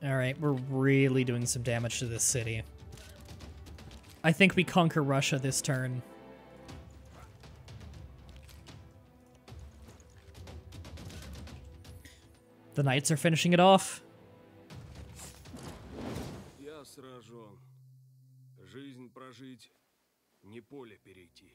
Alright, we're really doing some damage to this city. I think we conquer Russia this turn. The knights are finishing it off. Я сражен. Жизнь прожить, не поле перейти.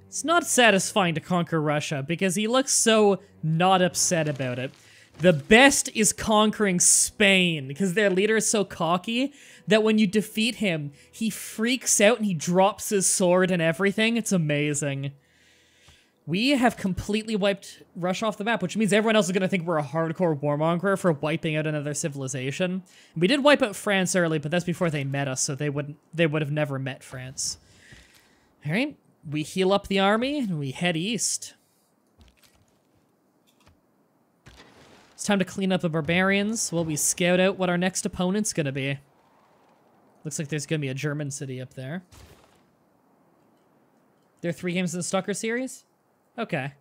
It's not satisfying to conquer Russia because he looks so not upset about it. The best is conquering Spain because their leader is so cocky that when you defeat him, he freaks out and he drops his sword and everything. It's amazing. We have completely wiped Russia off the map, which means everyone else is going to think we're a hardcore warmonger for wiping out another civilization. We did wipe out France early, but that's before they met us, so they would have never met France. All right, we heal up the army and we head east. It's time to clean up the barbarians while we scout out what our next opponent's going to be. Looks like there's going to be a German city up there. There are 3 games in the Stalker series? Okay.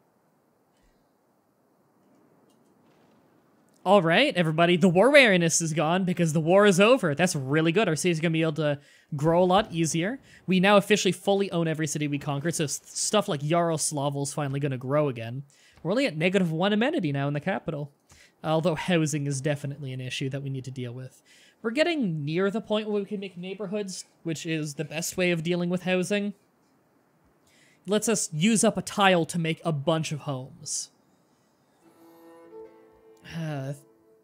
All right, everybody. The war weariness is gone because the war is over. That's really good. Our city's going to be able to grow a lot easier. We now officially fully own every city we conquered, so stuff like Yaroslavl's finally going to grow again. We're only at -1 amenity now in the capital. Although housing is definitely an issue that we need to deal with. We're getting near the point where we can make neighborhoods, which is the best way of dealing with housing. It lets us use up a tile to make a bunch of homes.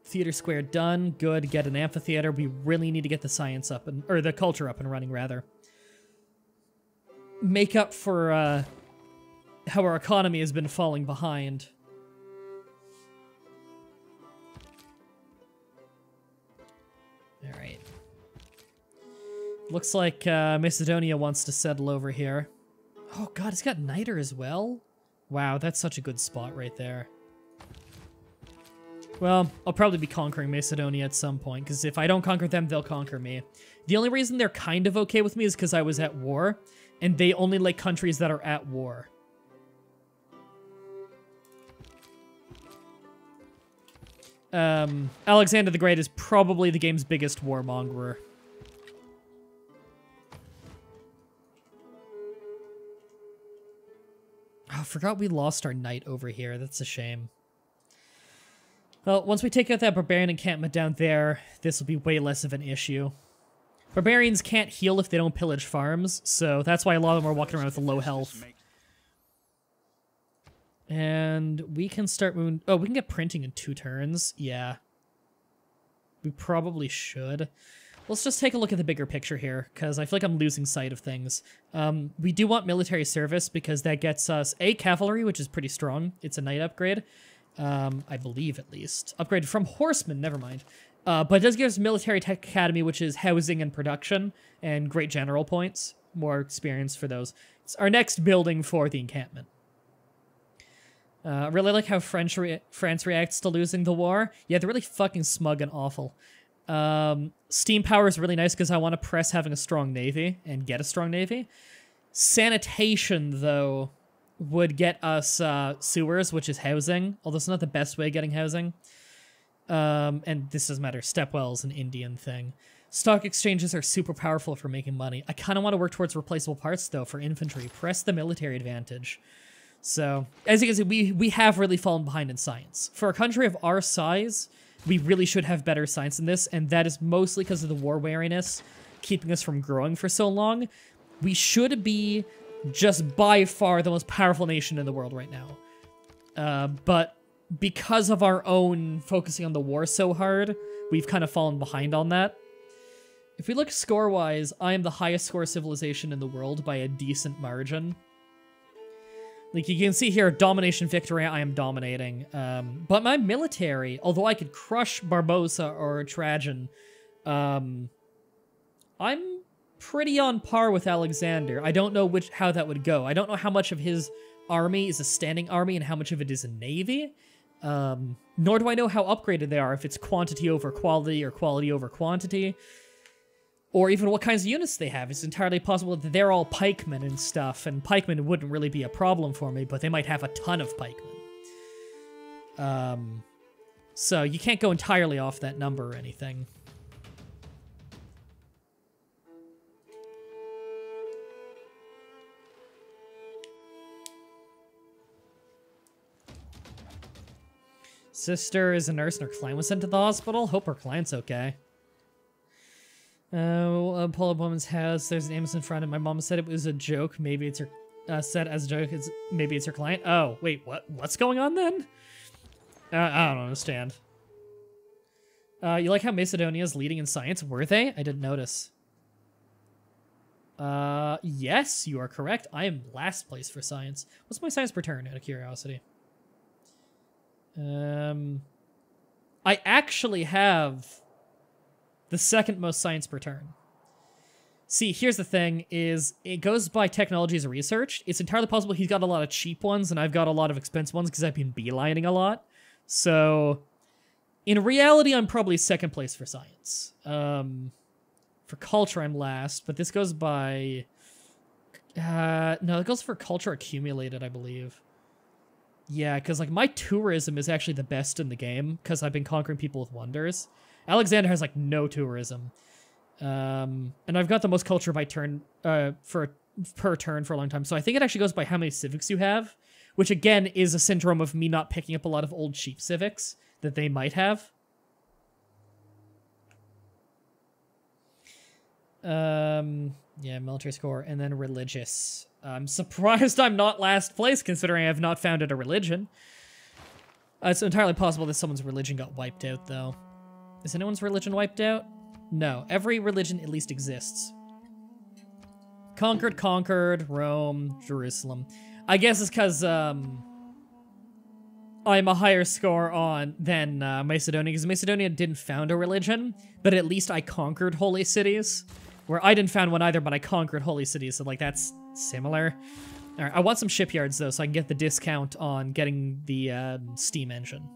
Theater square done. Good. Get an amphitheater. We really need to get the science up, or the culture up and running, rather. Make up for how our economy has been falling behind. Alright. Looks like Macedonia wants to settle over here. Oh god, it's got Niter as well? Wow, that's such a good spot right there. Well, I'll probably be conquering Macedonia at some point, because if I don't conquer them, they'll conquer me. The only reason they're kind of okay with me is because I was at war, and they only like countries that are at war. Alexander the Great is probably the game's biggest warmonger. Oh, I forgot we lost our knight over here. That's a shame. Well, once we take out that barbarian encampment down there, this will be way less of an issue. Barbarians can't heal if they don't pillage farms, so that's why a lot of them are walking around with low health. And we can start moving... Oh, we can get printing in 2 turns. Yeah. We probably should. Let's just take a look at the bigger picture here, because I feel like I'm losing sight of things. We do want military service, because that gets us A, cavalry, which is pretty strong. It's a knight upgrade. I believe, at least. Upgraded from horsemen, never mind. But it does give us military tech academy, which is housing and production, and great general points. More experience for those. It's our next building for the encampment. I really like how France reacts to losing the war. Yeah, they're really fucking smug and awful. Steam power is really nice because I want to press having a strong navy and get a strong navy. Sanitation, though, would get us sewers, which is housing, although it's not the best way of getting housing. And this doesn't matter. Stepwell is an Indian thing. Stock exchanges are super powerful for making money. I kind of want to work towards replaceable parts, though, for infantry. Press the military advantage. So, as you can see, we have really fallen behind in science. For a country of our size, we really should have better science than this, and that is mostly because of the war weariness keeping us from growing for so long. We should be just by far the most powerful nation in the world right now. But because of our own focusing on the war so hard, we've kind of fallen behind on that. If we look score-wise, I am the highest score civilization in the world by a decent margin. Like, you can see here, domination victory, I am dominating. But my military, although I could crush Barbossa or Trajan, I'm pretty on par with Alexander. I don't know how that would go. I don't know how much of his army is a standing army and how much of it is a navy. Nor do I know how upgraded they are, if it's quantity over quality or quality over quantity. Or even what kinds of units they have. It's entirely possible that they're all pikemen and stuff, and pikemen wouldn't really be a problem for me, but they might have a ton of pikemen. So you can't go entirely off that number or anything. Sister is a nurse and her client was sent to the hospital. Hope her client's okay. Pull up woman's house. There's an ambulance in front of it. My mom said it was a joke. Maybe it's her. Said as a joke. Maybe it's her client. Oh, wait, what? What's going on then? I don't understand. You like how Macedonia's leading in science? Were they? I didn't notice. Yes, you are correct. I am last place for science. What's my science per turn, out of curiosity? I actually have the second most science per turn. See, here's the thing, is it goes by technologies researched. It's entirely possible he's got a lot of cheap ones and I've got a lot of expensive ones because I've been beelining a lot. So, in reality, I'm probably second place for science. For culture, I'm last, but this goes by... no, it goes for culture accumulated, I believe. Yeah, because like my tourism is actually the best in the game because I've been conquering people with wonders. Alexander has like no tourism. And I've got the most culture by turn per turn for a long time. So I think it actually goes by how many civics you have, which again is a syndrome of me not picking up a lot of old cheap civics that they might have. Yeah, military score, and then religious. I'm surprised I'm not last place, considering I have not founded a religion. It's entirely possible that someone's religion got wiped out, though. Is anyone's religion wiped out? No, every religion at least exists. Conquered, Rome, Jerusalem. I guess it's because, I'm a higher score on than Macedonia, because Macedonia didn't found a religion, but at least I conquered holy cities. Where I didn't found one either, but I conquered holy cities, so like that's similar. All right, I want some shipyards though, so I can get the discount on getting the steam engine.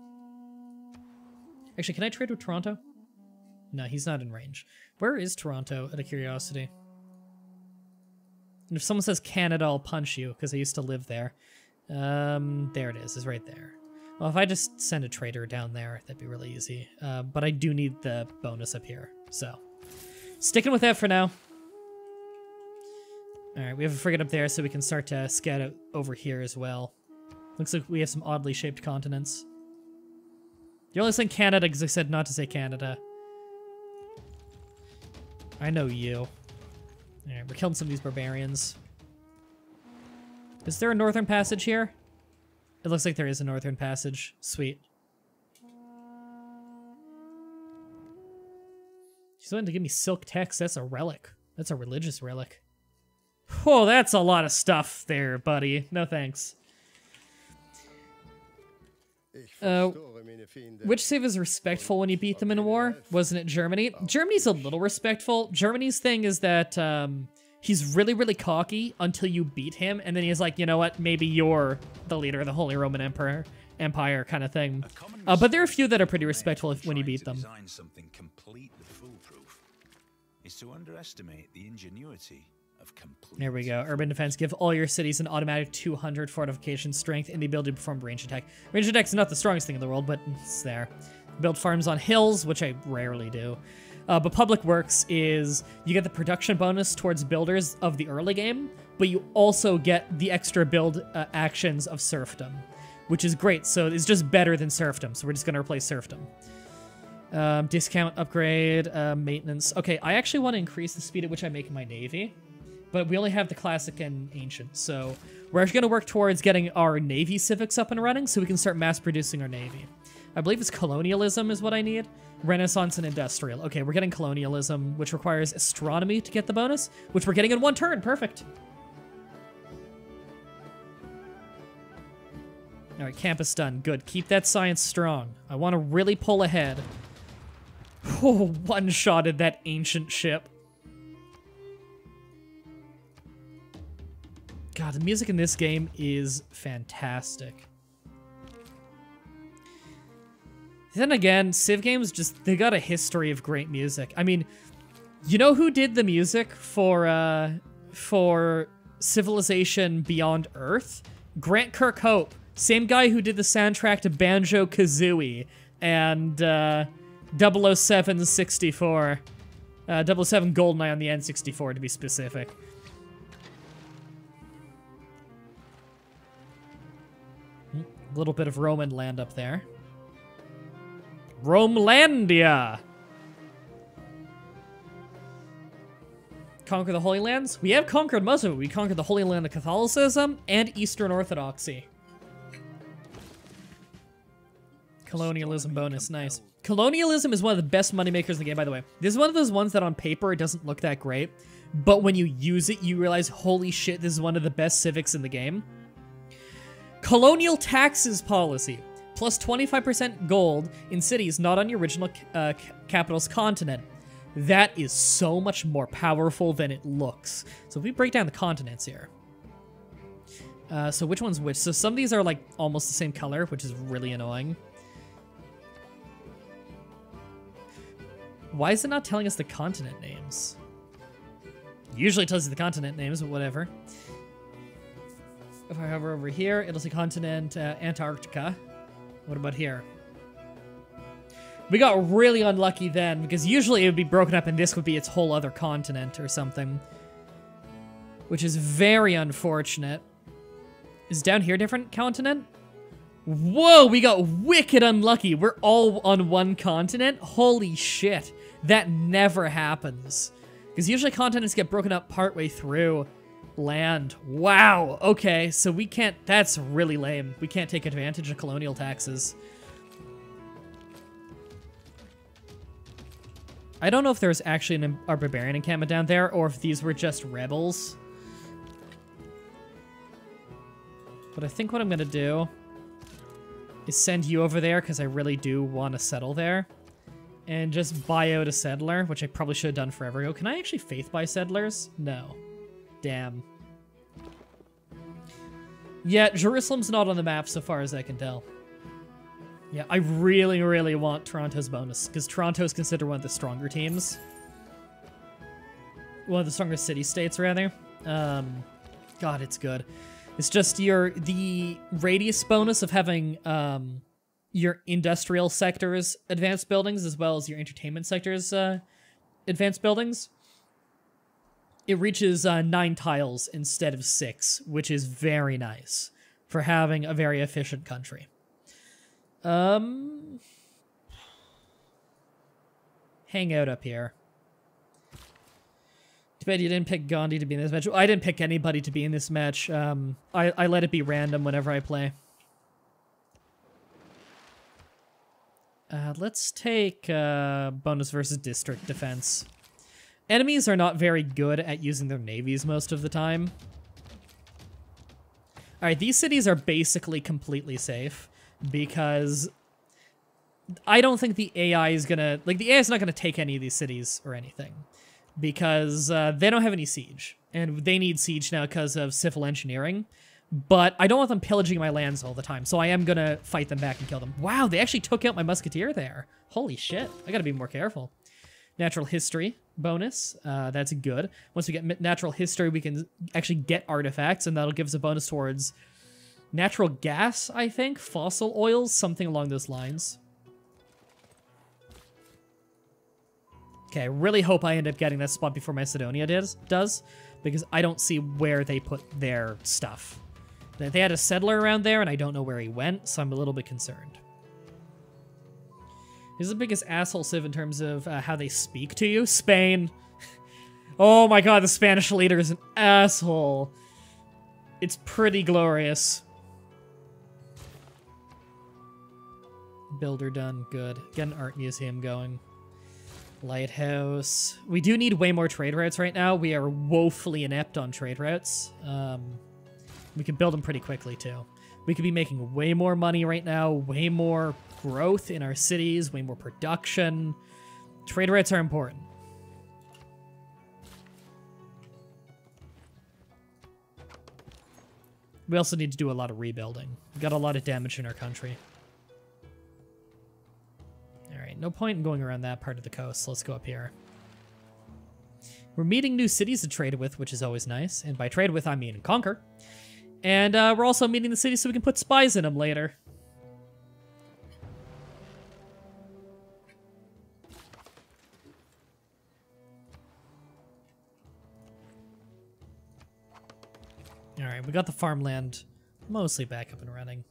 Actually, can I trade with Toronto? No, he's not in range. Where is Toronto, out of curiosity? And if someone says Canada, I'll punch you, because I used to live there. There it is, it's right there. Well, if I just send a trader down there, that'd be really easy. But I do need the bonus up here, so... Sticking with that for now. Alright, we have a frigate up there, so we can start to scout out over here as well. Looks like we have some oddly shaped continents. You're only saying Canada because I said not to say Canada. I know you. Alright, we're killing some of these barbarians. Is there a northern passage here? It looks like there is a northern passage. Sweet. She's willing to give me silk text. That's a relic. That's a religious relic. Oh, that's a lot of stuff there, buddy. No thanks. Which civ is respectful when you beat them in a war? Wasn't it Germany? Germany's a little respectful. Germany's thing is that he's really, really cocky until you beat him, and then he's like, you know what, maybe you're the leader of the Holy Roman Empire kind of thing. But there are a few that are pretty respectful when you beat them. Something completely foolproof is to underestimate the ingenuity of complete. There we go. Urban defense. Give all your cities an automatic 200 fortification strength and the ability to perform range attack. Range attack is not the strongest thing in the world, but it's there. Build farms on hills, which I rarely do. But public works is you get the production bonus towards builders of the early game, but you also get the extra build actions of serfdom, which is great. So it's just better than serfdom. So we're just going to replace serfdom. Discount, upgrade, maintenance. Okay, I actually want to increase the speed at which I make my navy, but we only have the classic and ancient. So we're actually going to work towards getting our navy civics up and running so we can start mass producing our navy. I believe it's colonialism is what I need. Renaissance and industrial. Okay, we're getting colonialism, which requires astronomy to get the bonus, which we're getting in one turn. Perfect. All right, campus done. Good. Keep that science strong. I want to really pull ahead. Oh, one-shotted that ancient ship. God, the music in this game is fantastic. Then again, Civ games just, they got a history of great music. I mean, you know who did the music for Civilization Beyond Earth? Grant Kirkhope. Same guy who did the soundtrack to Banjo-Kazooie. and 00764. 007 Goldeneye on the N64 to be specific. A little bit of Roman land up there. Romelandia! Conquer the Holy Lands? We have conquered most of it. We conquered the Holy Land of Catholicism and Eastern Orthodoxy. Colonialism bonus, nice. Colonialism is one of the best moneymakers in the game, by the way. This is one of those ones that on paper, it doesn't look that great. But when you use it, you realize, holy shit, this is one of the best civics in the game. Colonial taxes policy. Plus 25% gold in cities not on your original capital's continent. That is so much more powerful than it looks. So if we break down the continents here. So which one's which? So some of these are like almost the same color, which is really annoying. Why is it not telling us the continent names? Usually it tells you the continent names, but whatever. If I hover over here, it'll say continent Antarctica. What about here? We got really unlucky then, because usually it would be broken up and this would be its whole other continent or something. Which is very unfortunate. Is down here a different continent? Whoa, we got wicked unlucky. We're all on one continent? Holy shit. That never happens. Because usually continents get broken up partway through land. Wow, okay, so we can't, that's really lame. We can't take advantage of colonial taxes. I don't know if there's actually a barbarian encampment down there, or if these were just rebels. But I think what I'm gonna do is send you over there, because I really do want to settle there. And just buy out a settler, which I probably should have done forever ago. Can I actually faith buy settlers? No. Damn. Yeah, Jerusalem's not on the map so far as I can tell. Yeah, I really, really want Toronto's bonus, because Toronto is considered one of the stronger teams. One of the stronger city-states, rather. God, it's good. It's just the radius bonus of having your industrial sector's advanced buildings as well as your entertainment sector's advanced buildings. It reaches 9 tiles instead of 6, which is very nice for having a very efficient country. Hang out up here. Too bad you didn't pick Gandhi to be in this match. I didn't pick anybody to be in this match. I let it be random whenever I play. Let's take bonus versus district defense. Enemies are not very good at using their navies most of the time. Alright, these cities are basically completely safe because I don't think the AI is gonna... Like, the AI is not gonna take any of these cities or anything because they don't have any siege. And they need siege now because of civil engineering. But I don't want them pillaging my lands all the time, so I am gonna fight them back and kill them. Wow, they actually took out my musketeer there. Holy shit, I gotta be more careful. Natural history bonus, that's good. Once we get natural history, we can actually get artifacts, and that'll give us a bonus towards natural gas, I think? Fossil oils, something along those lines. Okay, I really hope I end up getting that spot before Macedonia does, because I don't see where they put their stuff. They had a settler around there, and I don't know where he went, so I'm a little bit concerned. Who's the biggest asshole civ in terms of how they speak to you? Spain. Oh my god, the Spanish leader is an asshole. It's pretty glorious. Builder done, good. Get an art museum going. Lighthouse. We do need way more trade routes right now. We are woefully inept on trade routes. We can build them pretty quickly, too. We could be making way more money right now, way more growth in our cities, way more production. Trade routes are important. We also need to do a lot of rebuilding. We've got a lot of damage in our country. Alright, no point in going around that part of the coast. Let's go up here. We're meeting new cities to trade with, which is always nice. And by trade with, I mean conquer. And we're also meeting the cities so we can put spies in them later. Alright, we got the farmland mostly back up and running.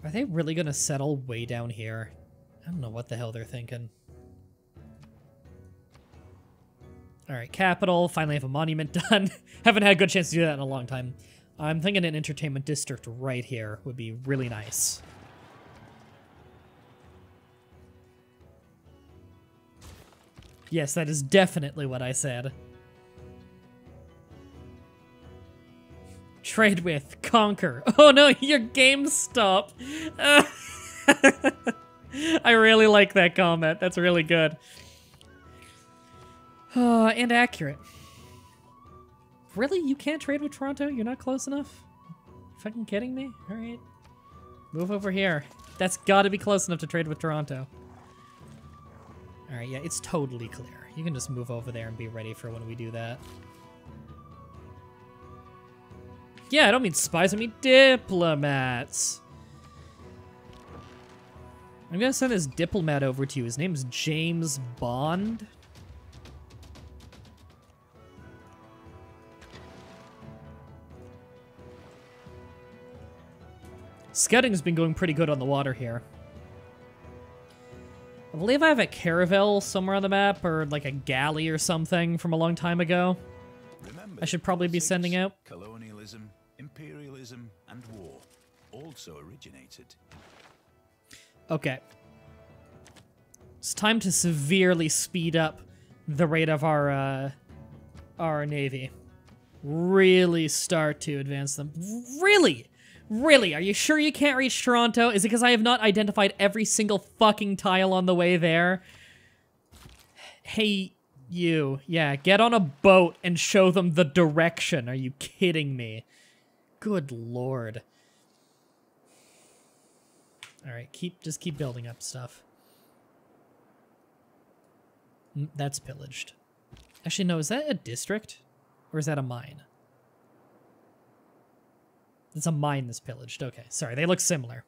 Are they really gonna settle way down here? I don't know what the hell they're thinking. Alright, capital. Finally have a monument done. Haven't had a good chance to do that in a long time. I'm thinking an entertainment district right here would be really nice. Yes, that is definitely what I said. Trade with, conquer. Oh no, your game stopped. I really like that comment. That's really good. And accurate. Really? You can't trade with Toronto? You're not close enough? Fucking kidding me? Alright. Move over here. That's gotta be close enough to trade with Toronto. Alright, yeah, it's totally clear. You can just move over there and be ready for when we do that. Yeah, I don't mean spies, I mean diplomats. I'm gonna send this diplomat over to you. His name's James Bond. Scouting's been going pretty good on the water here. I believe I have a caravel somewhere on the map, or like a galley or something from a long time ago. Remember, I should probably be sending out. Colonialism, imperialism, and war also originated. Okay. It's time to severely speed up the rate of our navy. Really start to advance them. Really? Really? Are you sure you can't reach Toronto? Is it because I have not identified every single fucking tile on the way there? Hey, you. Yeah, get on a boat and show them the direction. Are you kidding me? Good lord. Alright, just keep building up stuff. That's pillaged. Actually, no, is that a district? Or is that a mine? It's a mine that's pillaged. Okay, sorry, they look similar.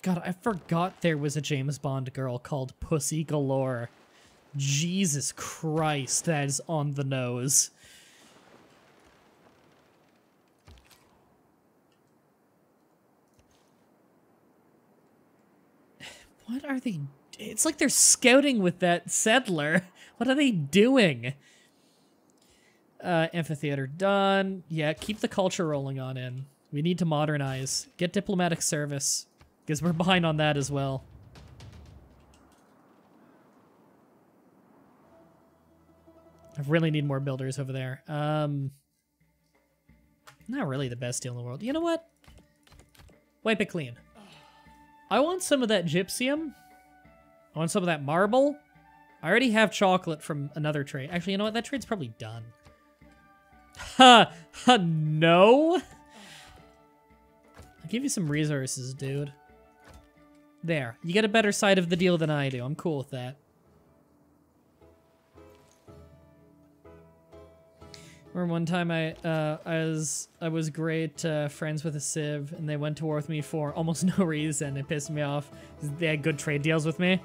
God, I forgot there was a James Bond girl called Pussy Galore. Jesus Christ, that is on the nose. What are they? It's like they're scouting with that settler. What are they doing? Amphitheater done. Yeah, keep the culture rolling on in. We need to modernize. Get diplomatic service. Because we're behind on that as well. I really need more builders over there. Not really the best deal in the world. You know what? Wipe it clean. I want some of that gypsum. I want some of that marble. I already have chocolate from another trade. Actually, you know what? That trade's probably done. No? I'll give you some resources, dude. There. You get a better side of the deal than I do. I'm cool with that. Remember one time I was great friends with a Civ, and they went to war with me for almost no reason. It pissed me off. They had good trade deals with me.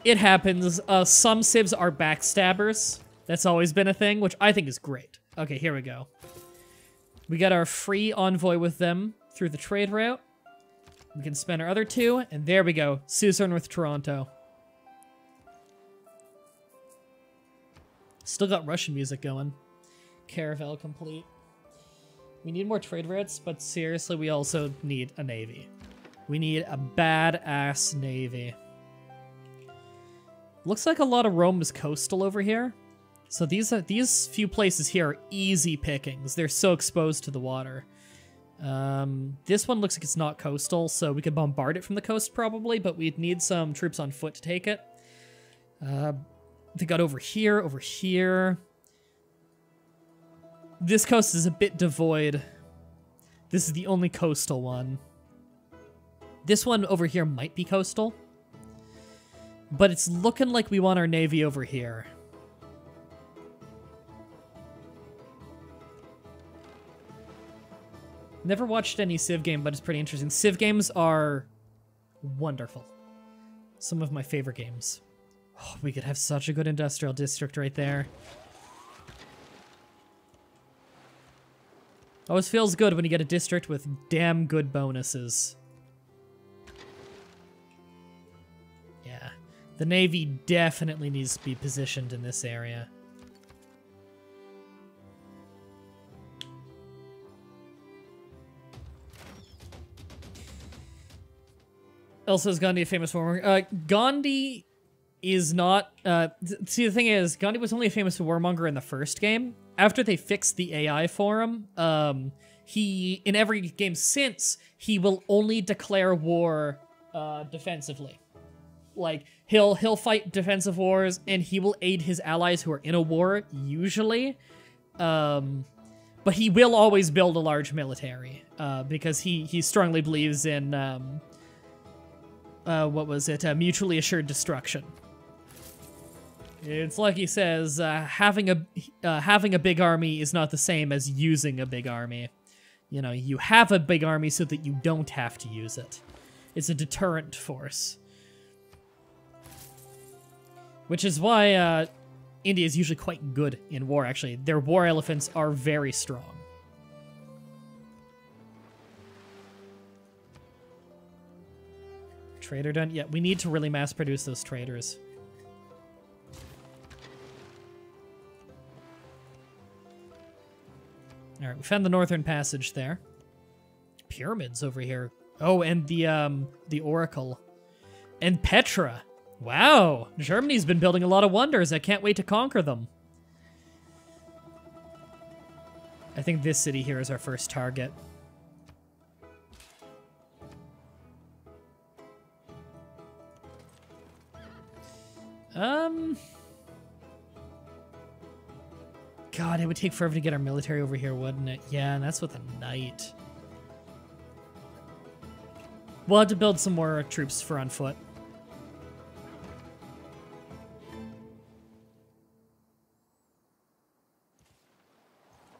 It happens. Some Civs are backstabbers. That's always been a thing, which I think is great. Okay, here we go. We got our free envoy with them through the trade route. We can spend our other two, and there we go. Suzerain with Toronto. Still got Russian music going. Caravel complete. We need more trade routes, but seriously, we also need a navy. We need a badass navy. Looks like a lot of Rome is coastal over here. So these few places here are easy pickings. They're so exposed to the water. This one looks like it's not coastal, so we could bombard it from the coast probably, but we'd need some troops on foot to take it. They got over here. This coast is a bit devoid. This is the only coastal one. This one over here might be coastal. But it's looking like we want our navy over here. Never watched any Civ game, but it's pretty interesting. Civ games are Wonderful. Some of my favorite games. Oh, we could have such a good industrial district right there. Always feels good when you get a district with damn good bonuses. Yeah. The Navy definitely needs to be positioned in this area. Also, is Gandhi a famous warmonger? Gandhi is not... see, the thing is, Gandhi was only a famous warmonger in the first game. After they fixed the AI for him, he, in every game since, he will only declare war defensively. Like, he'll fight defensive wars, and he will aid his allies who are in a war, usually. But he will always build a large military, because he strongly believes in... what was it? Mutually assured destruction. It's like he says, having a big army is not the same as using a big army. You know, you have a big army so that you don't have to use it. It's a deterrent force. Which is why India is usually quite good in war, actually. Their war elephants are very strong. Trader done? Yeah, we need to really mass produce those traders. Alright, we found the Northern Passage there. Pyramids over here. Oh, and the Oracle. And Petra. Wow, Germany's been building a lot of wonders. I can't wait to conquer them. I think this city here is our first target. God, it would take forever to get our military over here, wouldn't it? Yeah, and that's with a knight. We'll have to build some more troops for on foot.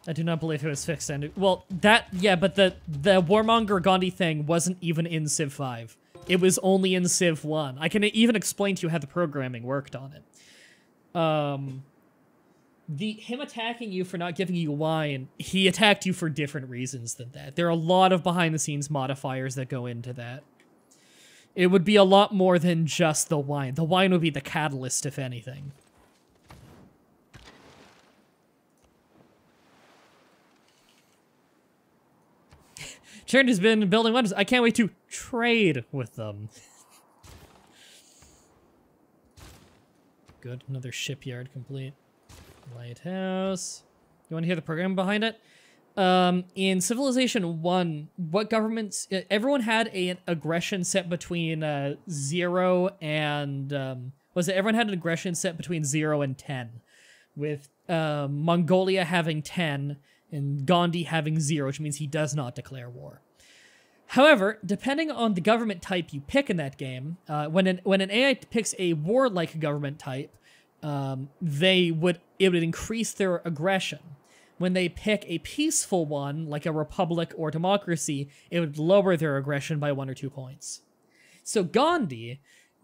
I do not believe it was fixed. And well, that, yeah, but the Warmonger Gandhi thing wasn't even in Civ 5. It was only in Civ 1. I can even explain to you how the programming worked on it. Him attacking you for not giving you wine, he attacked you for different reasons than that. There are a lot of behind-the-scenes modifiers that go into that. It would be a lot more than just the wine. The wine would be the catalyst, if anything. Sharon has been building wonders. I can't wait to trade with them. Good, another shipyard complete. Lighthouse. You want to hear the program behind it? In Civilization 1, what governments... everyone had an aggression set between 0 and... was it everyone had an aggression set between 0 and 10? With Mongolia having 10 and Gandhi having 0, which means he does not declare war. However, depending on the government type you pick in that game, when an AI picks a warlike government type, it would increase their aggression. When they pick a peaceful one, like a republic or democracy, it would lower their aggression by 1 or 2 points. So Gandhi,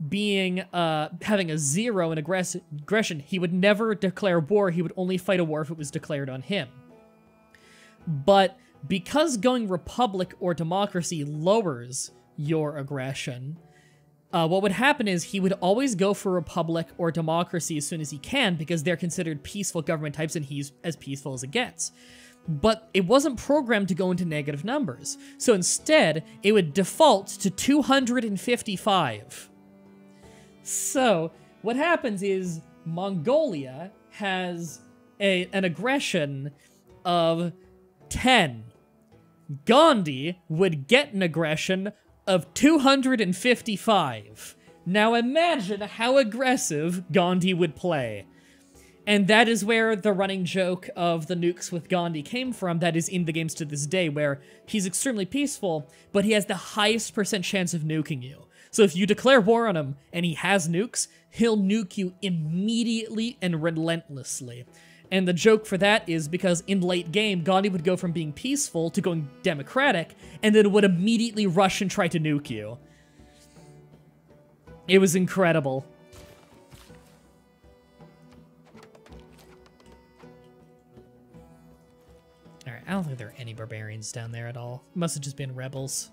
being having a 0 in aggression, he would never declare war. He would only fight a war if it was declared on him. But because going republic or democracy lowers your aggression, what would happen is he would always go for republic or democracy as soon as he can because they're considered peaceful government types and he's as peaceful as it gets. But it wasn't programmed to go into negative numbers. So instead, it would default to 255. So what happens is Mongolia has an aggression of 10. Gandhi would get an aggression of 255. Now imagine how aggressive Gandhi would play. And that is where the running joke of the nukes with Gandhi came from that is in the games to this day, where he's extremely peaceful, but he has the highest % chance of nuking you. So if you declare war on him and he has nukes, he'll nuke you immediately and relentlessly. And the joke for that is because in late game, Gandhi would go from being peaceful to going democratic, and then would immediately rush and try to nuke you. It was incredible. Alright, I don't think there are any barbarians down there at all. Must have just been rebels.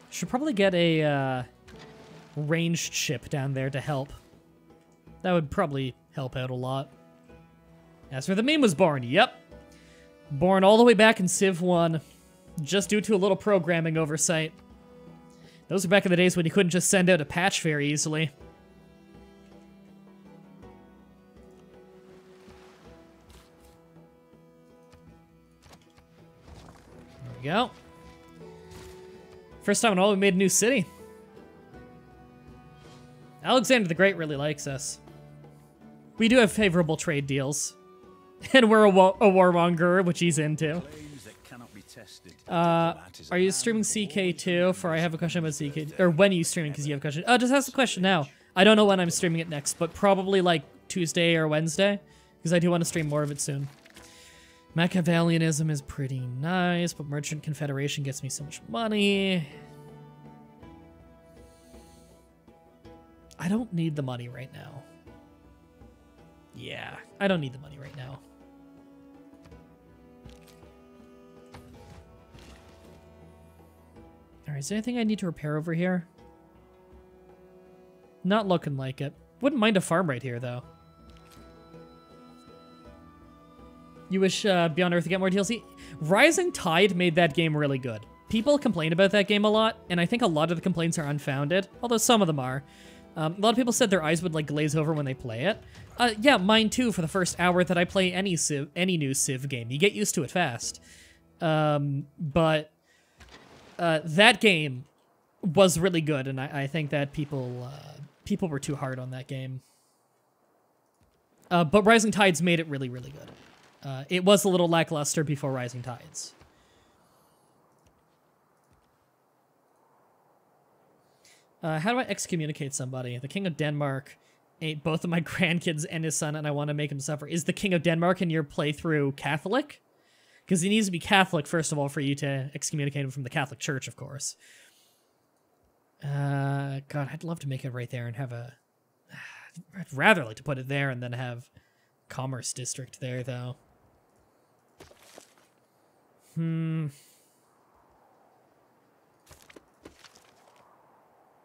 Should probably get a ranged ship down there to help. That would probably help out a lot. That's where the meme was born. Yep. Born all the way back in Civ 1. Just due to a little programming oversight. Those were back in the days when you couldn't just send out a patch very easily. There we go. First time in all we made a new city. Alexander the Great really likes us. We do have favorable trade deals. And we're a warmonger, which he's into. Are you streaming CK2? For I have a question about CK. Or when are you streaming? Because you have a question. Oh, just ask the question now. I don't know when I'm streaming it next, but probably like Tuesday or Wednesday. Because I do want to stream more of it soon. Machiavellianism is pretty nice, but Merchant Confederation gets me so much money. I don't need the money right now. Yeah, I don't need the money right now. Alright, is there anything I need to repair over here? Not looking like it. Wouldn't mind a farm right here, though. You wish Beyond Earth to get more DLC? Rising Tide made that game really good. People complain about that game a lot, and I think a lot of the complaints are unfounded, although some of them are. A lot of people said their eyes would like glaze over when they play it. Yeah, mine too for the first hour that I play any new Civ game. You get used to it fast. But that game was really good, and I think that people were too hard on that game. But Rising Tides made it really, really good. It was a little lackluster before Rising Tides. How do I excommunicate somebody? The King of Denmark ate both of my grandkids and his son, and I want to make him suffer. Is the King of Denmark in your playthrough Catholic? Because he needs to be Catholic, first of all, for you to excommunicate him from the Catholic Church, of course. God, I'd love to make it right there and have a... I'd rather like to put it there and then have Commerce District there, though.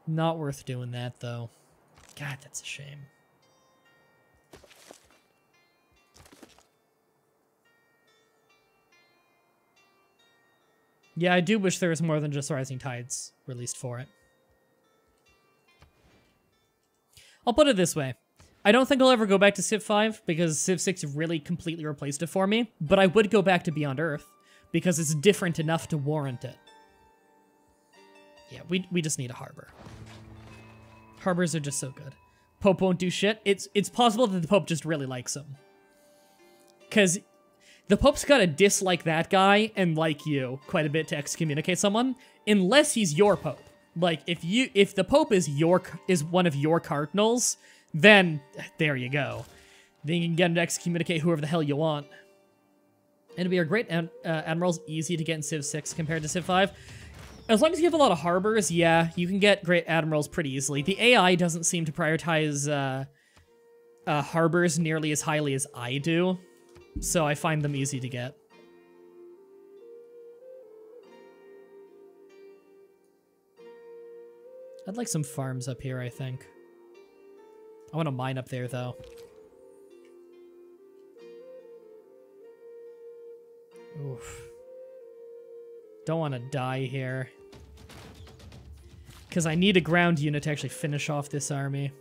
Not worth doing that, though. God, that's a shame. Yeah, I do wish there was more than just Rising Tides released for it. I'll put it this way. I don't think I'll ever go back to Civ 5, because Civ 6 really completely replaced it for me, but I would go back to Beyond Earth, because it's different enough to warrant it. Yeah, we just need a harbor. Harbors are just so good. Pope won't do shit. It's possible that the Pope just really likes him. Because the Pope's gotta dislike that guy and like you quite a bit to excommunicate someone, unless he's your Pope. Like, if the Pope is one of your cardinals, then there you go. Then you can get him to excommunicate whoever the hell you want. It'll be a great admirals, easy to get in Civ 6 compared to Civ 5. As long as you have a lot of harbors, yeah, you can get great admirals pretty easily. The AI doesn't seem to prioritize harbors nearly as highly as I do, so I find them easy to get. I'd like some farms up here, I think. I want a mine up there, though. Oof. Don't want to die here. Because I need a ground unit to actually finish off this army.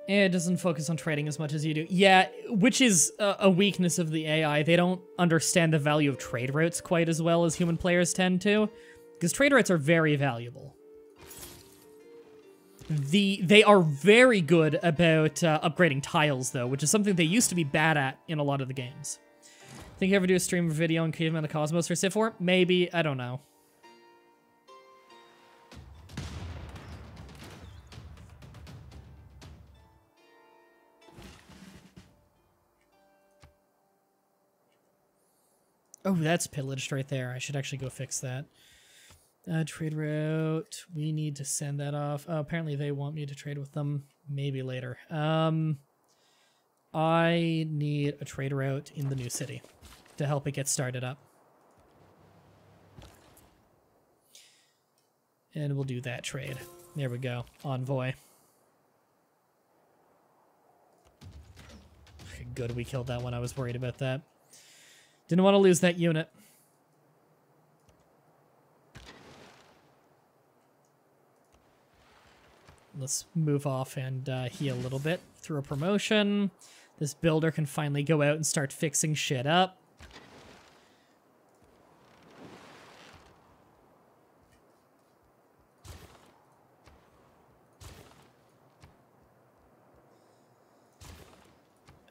It doesn't focus on trading as much as you do. Yeah, which is a weakness of the AI. They don't understand the value of trade routes quite as well as human players tend to. Because trade routes are very valuable. They are very good about upgrading tiles, though, which is something they used to be bad at in a lot of the games. Think you ever do a stream or video on Caveman of the Cosmos for Civ 4? Maybe, I don't know. Oh, that's pillaged right there. I should actually go fix that. Trade route. We need to send that off. Oh, apparently they want me to trade with them. Maybe later. I need a trade route in the new city to help it get started up. And we'll do that trade. There we go. Envoy. Good, we killed that one. I was worried about that. Didn't want to lose that unit. Let's move off and heal a little bit through a promotion. This builder can finally go out and start fixing shit up.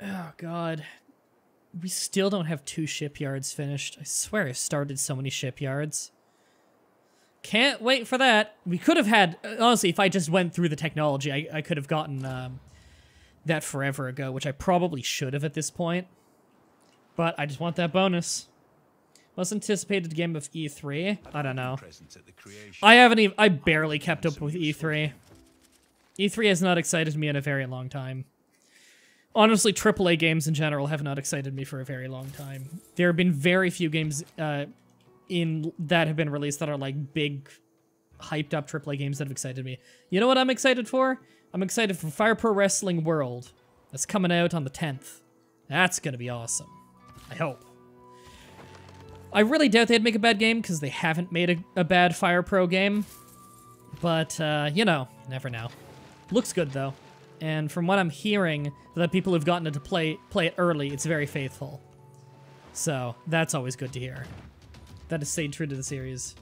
Oh, God. We still don't have 2 shipyards finished. I swear I started so many shipyards. Can't wait for that. We could have had... Honestly, if I just went through the technology, I could have gotten that forever ago, which I probably should have at this point. But I just want that bonus. Most anticipated game of E3? I don't know. I barely kept up with E3. E3 has not excited me in a very long time. Honestly, AAA games in general have not excited me for a very long time. There have been very few games that have been released that are like big, hyped up AAA games that have excited me. You know what I'm excited for? I'm excited for Fire Pro Wrestling World. That's coming out on the 10th. That's gonna be awesome. I hope. I really doubt they'd make a bad game because they haven't made a bad Fire Pro game. But, you know, never know. Looks good though. And from what I'm hearing, that people who've gotten it to play it early, it's very faithful. So, that's always good to hear. That is stayed true to the series.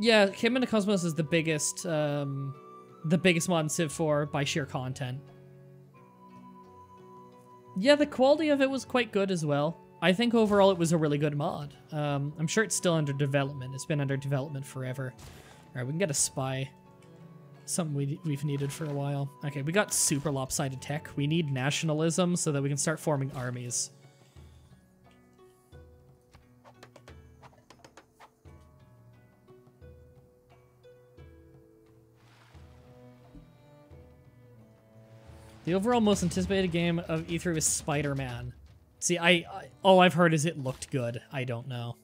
Yeah, Caveman of the Cosmos is the biggest mod in Civ 4 by sheer content. Yeah, the quality of it was quite good as well. I think overall it was a really good mod. I'm sure it's still under development. It's been under development forever. Alright, we can get a spy. Something we've needed for a while. Okay, we got super lopsided tech. We need nationalism so that we can start forming armies. The overall most anticipated game of E3 was Spider-Man. See, all I've heard is it looked good. I don't know.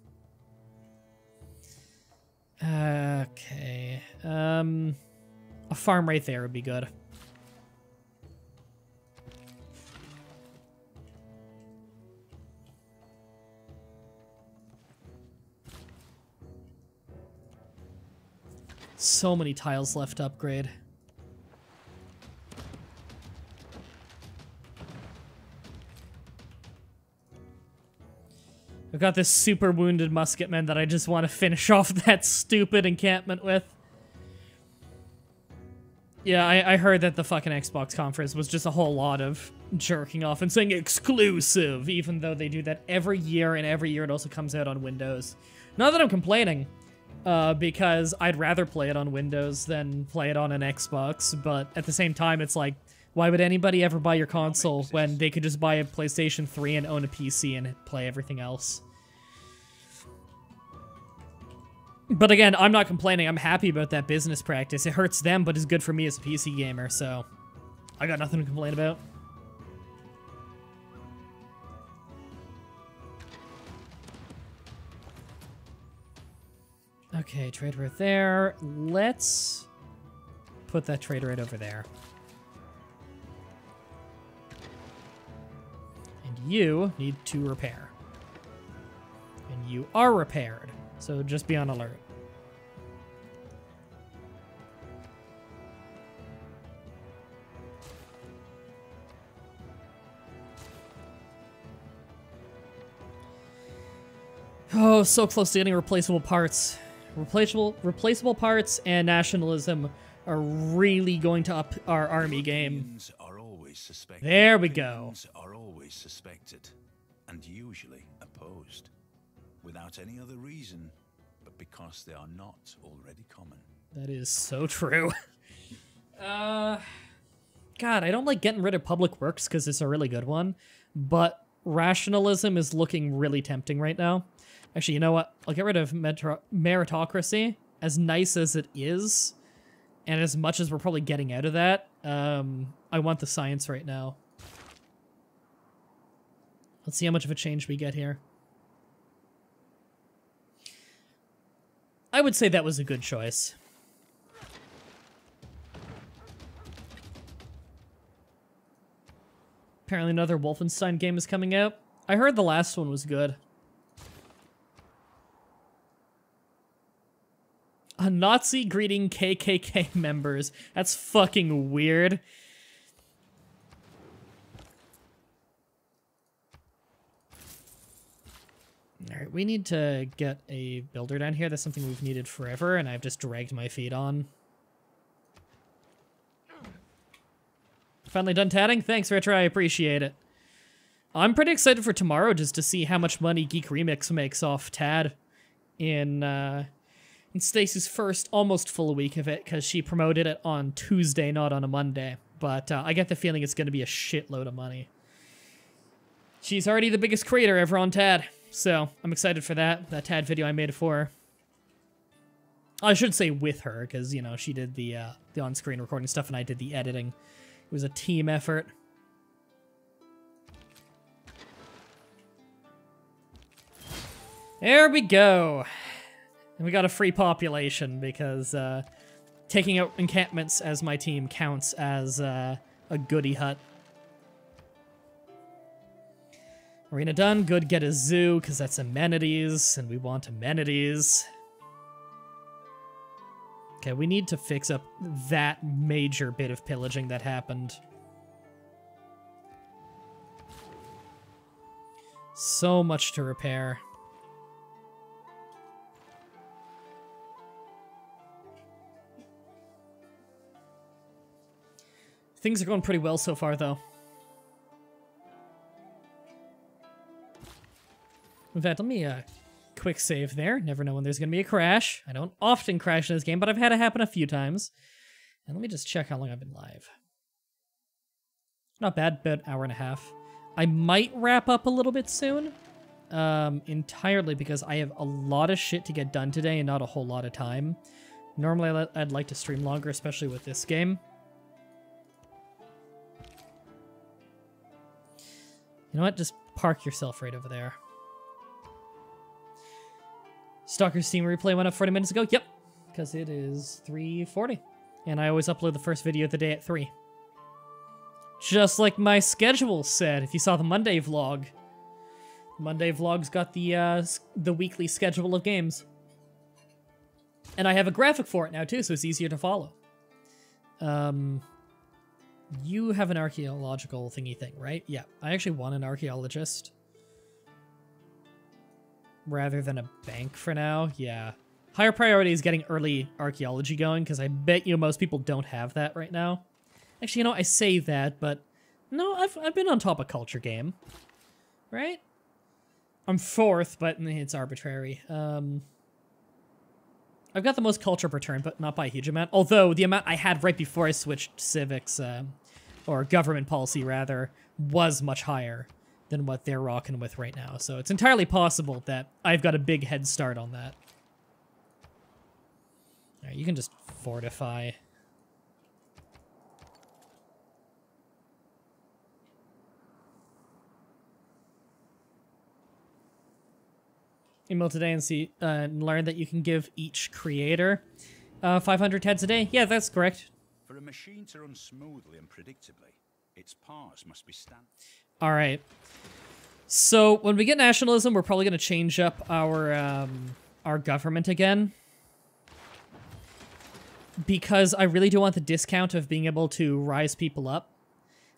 Okay. A farm right there would be good. So many tiles left to upgrade. I've got this super wounded musketman that I just want to finish off that stupid encampment with. Yeah, I heard that the fucking Xbox conference was just a whole lot of jerking off and saying exclusive, even though they do that every year, and every year it also comes out on Windows. Not that I'm complaining, because I'd rather play it on Windows than play it on an Xbox, but at the same time, it's like, why would anybody ever buy your console when they could just buy a PlayStation 3 and own a PC and play everything else? But again, I'm not complaining. I'm happy about that business practice. It hurts them, but it's good for me as a PC gamer, so I got nothing to complain about. Okay, trade right there. Let's put that trade right over there. And you need to repair. And you are repaired. So just be on alert. Oh, so close to getting replaceable parts. Replaceable parts and nationalism are really going to up our army game. Opinions are always suspected. There we go. Opinions are always suspected, and usually opposed, without any other reason, but because they are not already common. That is so true. God, I don't like getting rid of public works because it's a really good one, but rationalism is looking really tempting right now. Actually, you know what? I'll get rid of meritocracy, as nice as it is, and as much as we're probably getting out of that. I want the science right now. Let's see how much of a change we get here. I would say that was a good choice. Apparently another Wolfenstein game is coming out. I heard the last one was good. A Nazi greeting KKK members. That's fucking weird. Alright, we need to get a builder down here. That's something we've needed forever, and I've just dragged my feet on. Finally done tatting? Thanks, Retro, I appreciate it. I'm pretty excited for tomorrow just to see how much money Geek Remix makes off Tad in Stacy's first almost full week of it, because she promoted it on Tuesday, not on a Monday. But I get the feeling it's going to be a shitload of money. She's already the biggest creator ever on Tad, so I'm excited for that Tad video I made for her. I should say with her, because, you know, she did the on-screen recording stuff and I did the editing. It was a team effort. There we go. And we got a free population because taking out encampments as my team counts as a goodie hut. Arena done. Good, get a zoo because that's amenities and we want amenities. Okay, we need to fix up that major bit of pillaging that happened. So much to repair. Things are going pretty well so far, though. In fact, let me quick save there. Never know when there's going to be a crash. I don't often crash in this game, but I've had it happen a few times. And let me just check how long I've been live. Not bad, about an hour and a half. I might wrap up a little bit soon. Entirely because I have a lot of shit to get done today and not a whole lot of time. Normally, I'd like to stream longer, especially with this game. You know what? Just park yourself right over there. Stalker Steam replay went up 40 minutes ago? Yep, because it is 3:40. And I always upload the first video of the day at 3. Just like my schedule said, if you saw the Monday vlog. Monday vlog's got the weekly schedule of games. And I have a graphic for it now too, so it's easier to follow. You have an archaeological thingy thing, right? Yeah, I actually want an archaeologist. Rather than a bank for now, yeah. Higher priority is getting early archaeology going, because I bet you most people don't have that right now. Actually, you know, I say that, but... No, I've been on top of culture game. Right? I'm 4th, but it's arbitrary. I've got the most culture per turn, but not by a huge amount. Although, the amount I had right before I switched civics, or government policy, rather, was much higher than what they're rocking with right now. So it's entirely possible that I've got a big head start on that. Alright, you can just fortify. Email today and see and learn that you can give each creator 500 heads a day. Yeah, that's correct. For a machine to run smoothly and predictably, its parts must be standard. All right. So when we get nationalism, we're probably going to change up our government again. Because I really do want the discount of being able to rise people up.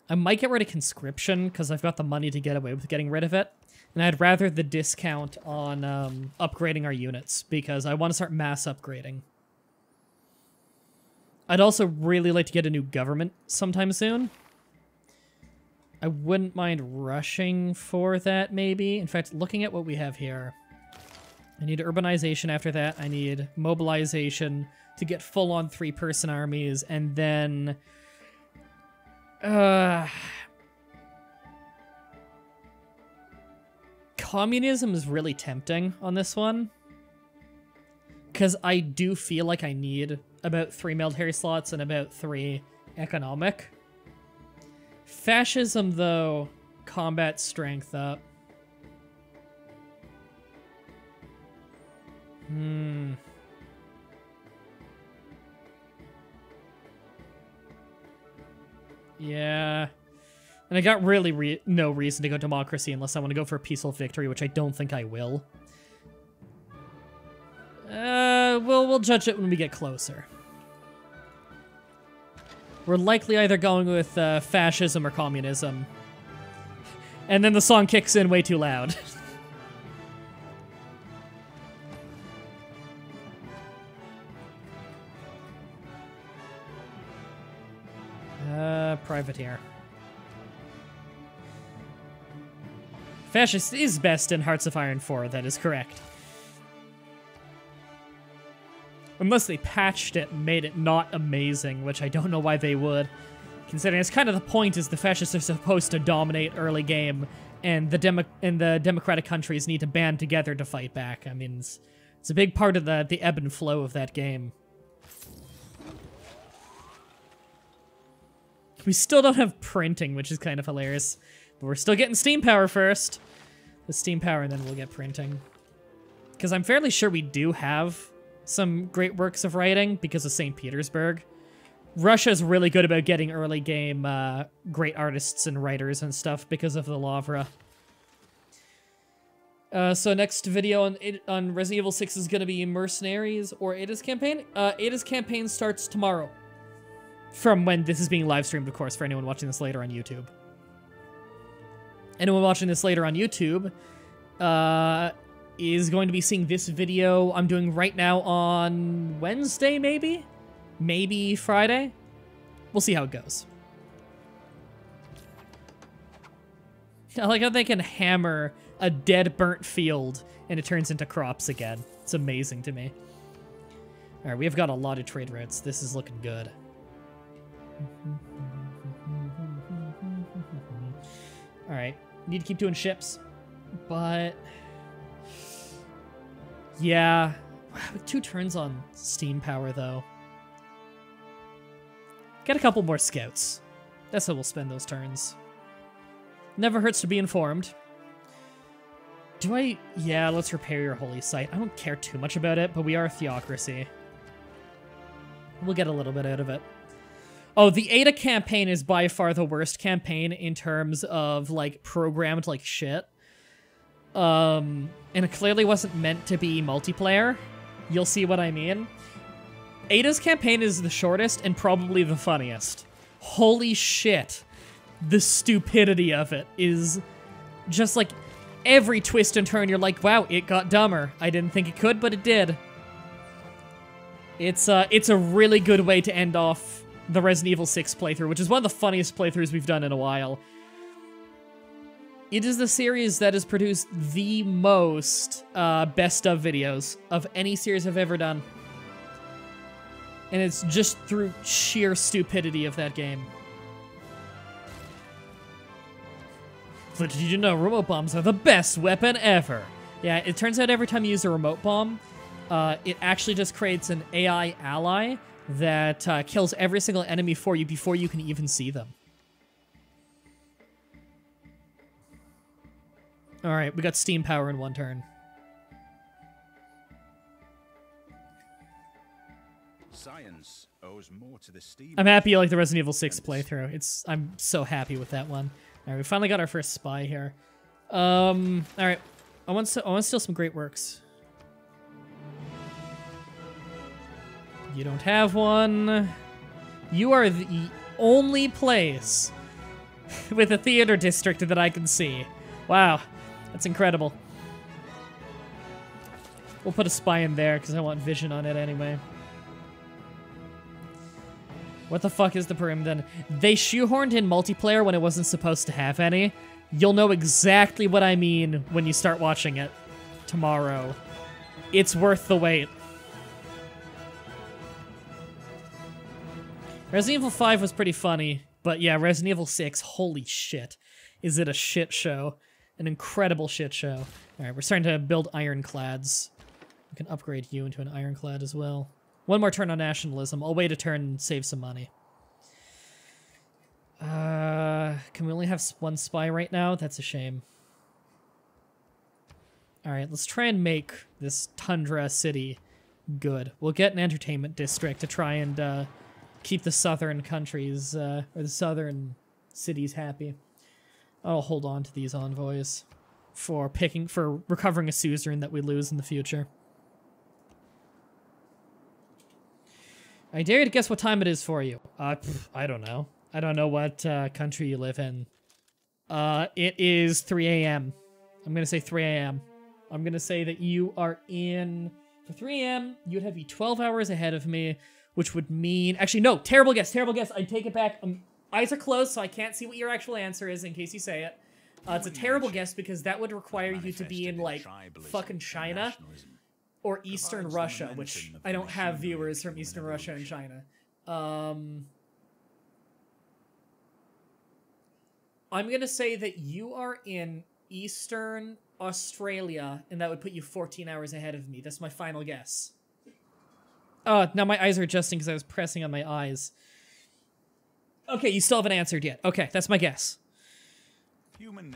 I might get rid of conscription because I've got the money to get away with getting rid of it. And I'd rather the discount on upgrading our units, because I want to start mass upgrading. I'd also really like to get a new government sometime soon. I wouldn't mind rushing for that, maybe. In fact, looking at what we have here, I need urbanization after that. I need mobilization to get full-on 3-person armies, and then... communism is really tempting on this one, because I do feel like I need about 3 military slots and about 3 economic. Fascism, though, combat strength up. Yeah. And I got really no reason to go democracy unless I want to go for a peaceful victory, which I don't think I will. We'll judge it when we get closer. We're likely either going with fascism or communism. And then the song kicks in way too loud. Privateer. Fascist is best in Hearts of Iron 4, that is correct. Unless they patched it and made it not amazing, which I don't know why they would. Considering it's kind of the point is the fascists are supposed to dominate early game, and the democratic countries need to band together to fight back. I mean, it's a big part of the ebb and flow of that game. We still don't have printing, which is kind of hilarious. But we're still getting steam power first. The steam power, and then we'll get printing. Because I'm fairly sure we do have some great works of writing because of St. Petersburg. Russia's really good about getting early game great artists and writers and stuff because of the Lavra. So next video on Resident Evil 6 is going to be Mercenaries or Ada's campaign. Ada's campaign starts tomorrow. From when this is being live streamed, of course, for anyone watching this later on YouTube. Anyone watching this later on YouTube is going to be seeing this video I'm doing right now on Wednesday, maybe? Maybe Friday? We'll see how it goes. I like how they can hammer a dead, burnt field and it turns into crops again. It's amazing to me. Alright, we've got a lot of trade routes. This is looking good. Alright, need to keep doing ships, but yeah, with 2 turns on steam power though. Get a couple more scouts. That's how we'll spend those turns. Never hurts to be informed. Yeah, let's repair your holy site. I don't care too much about it, but we are a theocracy. We'll get a little bit out of it. Oh, the Ada campaign is by far the worst campaign in terms of, like, programmed like shit. And it clearly wasn't meant to be multiplayer. You'll see what I mean. Ada's campaign is the shortest and probably the funniest. Holy shit. The stupidity of it is just, like, every twist and turn, you're like, wow, it got dumber. I didn't think it could, but it did. It's a really good way to end off the Resident Evil 6 playthrough, which is one of the funniest playthroughs we've done in a while. It is the series that has produced the most best of videos of any series I've ever done. And it's just through sheer stupidity of that game. So did you know remote bombs are the best weapon ever? Yeah, it turns out every time you use a remote bomb, it actually just creates an AI ally that kills every single enemy for you before you can even see them. Alright, we got steam power in 1 turn. Science owes more to the steam. I'm happy you like the Resident Evil 6 playthrough. I'm so happy with that one. Alright, we finally got our first spy here. Alright. I want to steal some great works. You don't have one. You are the only place with a theater district that I can see. Wow. That's incredible. We'll put a spy in there because I want vision on it anyway. What the fuck is the Perim then? They shoehorned in multiplayer when it wasn't supposed to have any. You'll know exactly what I mean when you start watching it tomorrow. It's worth the wait. Resident Evil 5 was pretty funny, but yeah, Resident Evil 6, holy shit. Is it a shit show? An incredible shit show. Alright, we're starting to build ironclads. We can upgrade you into an ironclad as well. One more turn on nationalism. I'll wait a turn and save some money. Can we only have one spy right now? That's a shame. Alright, let's try and make this tundra city good. We'll get an entertainment district to try and keep the southern countries, or the southern cities happy. I'll hold on to these envoys for recovering a suzerain that we lose in the future. I dare you to guess what time it is for you. I don't know. I don't know what country you live in. It is 3 a.m. I'm gonna say 3 a.m. I'm gonna say that you are in... For 3 a.m., you'd have to be 12 hours ahead of me, which would mean... Actually, no, terrible guess, terrible guess. I take it back. Eyes are closed, so I can't see what your actual answer is in case you say it. It's a terrible guess because that would require you to be in, like, fucking China or Eastern Russia, which I don't have viewers from Eastern Russia and China. I'm gonna say that you are in Eastern Australia, and that would put you 14 hours ahead of me. That's my final guess. Now my eyes are adjusting because I was pressing on my eyes. Okay, you still haven't answered yet. Okay, that's my guess. Human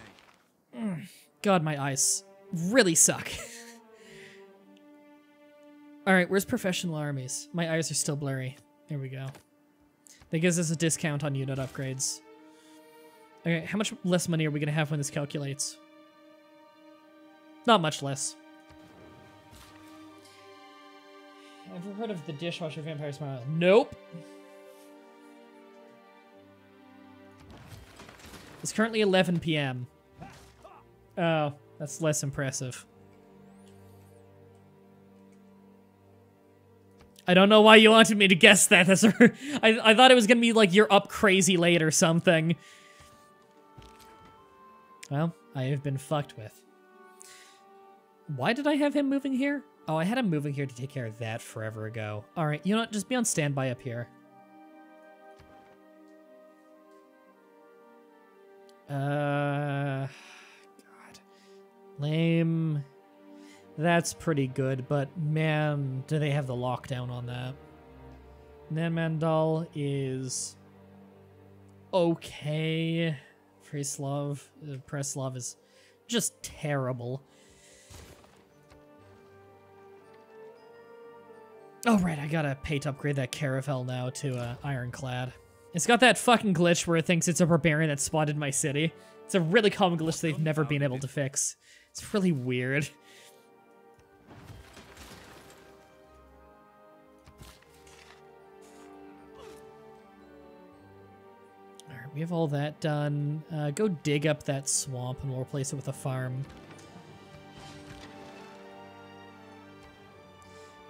name. God, my eyes really suck. Alright, where's professional armies? My eyes are still blurry. There we go. That gives us a discount on unit upgrades. Okay, how much less money are we going to have when this calculates? Not much less. Have you heard of the dishwasher vampire smile? Nope. It's currently 11 p.m. Oh, that's less impressive. I don't know why you wanted me to guess that. That's I thought it was gonna be like you're up crazy late or something. Well, I have been fucked with. Why did I have him moving here? Oh, I had him moving here to take care of that forever ago. Alright, you know what? Just be on standby up here. God. Lame. That's pretty good, but man, do they have the lockdown on that. Nanmandal is okay. Preslav is just terrible. Oh, right, I gotta pay to upgrade that Caravel now to Ironclad. It's got that fucking glitch where it thinks it's a barbarian that spotted my city. It's a really common glitch they've never been able to fix. It's really weird. Alright, we have all that done. Go dig up that swamp and we'll replace it with a farm.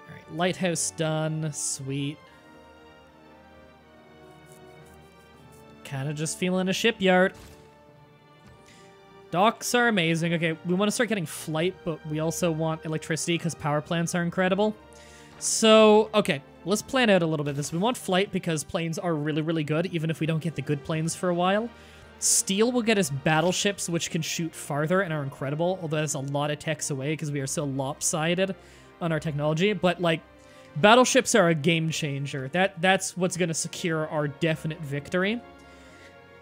Alright, lighthouse done. Sweet. Kind of just feeling a shipyard. Docks are amazing. Okay, we want to start getting flight, but we also want electricity because power plants are incredible. So, okay, let's plan out a little bit this. We want flight because planes are really, really good, even if we don't get the good planes for a while. Steel will get us battleships, which can shoot farther and are incredible, although that's a lot of techs away because we are so lopsided on our technology. But, like, battleships are a game changer. That's what's going to secure our definite victory.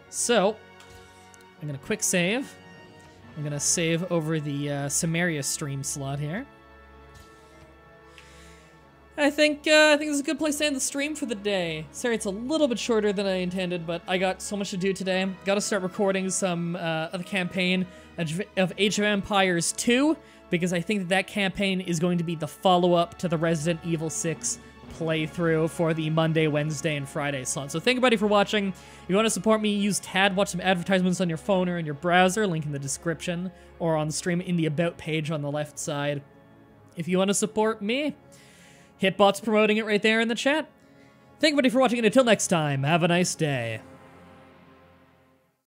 So, I'm going to quick save. I'm going to save over the Sumeria stream slot here. I think this is a good place to end the stream for the day. Sorry, it's a little bit shorter than I intended, but I got so much to do today. Got to start recording some of the campaign of Age of Empires 2, because I think that campaign is going to be the follow-up to the Resident Evil 6 playthrough for the Monday, Wednesday, and Friday slot. So thank you, buddy, for watching. If you want to support me, use TAD, watch some advertisements on your phone or in your browser, link in the description, or on the stream in the About page on the left side. If you want to support me, Hitbot's promoting it right there in the chat. Thank you, buddy, for watching, and until next time, have a nice day.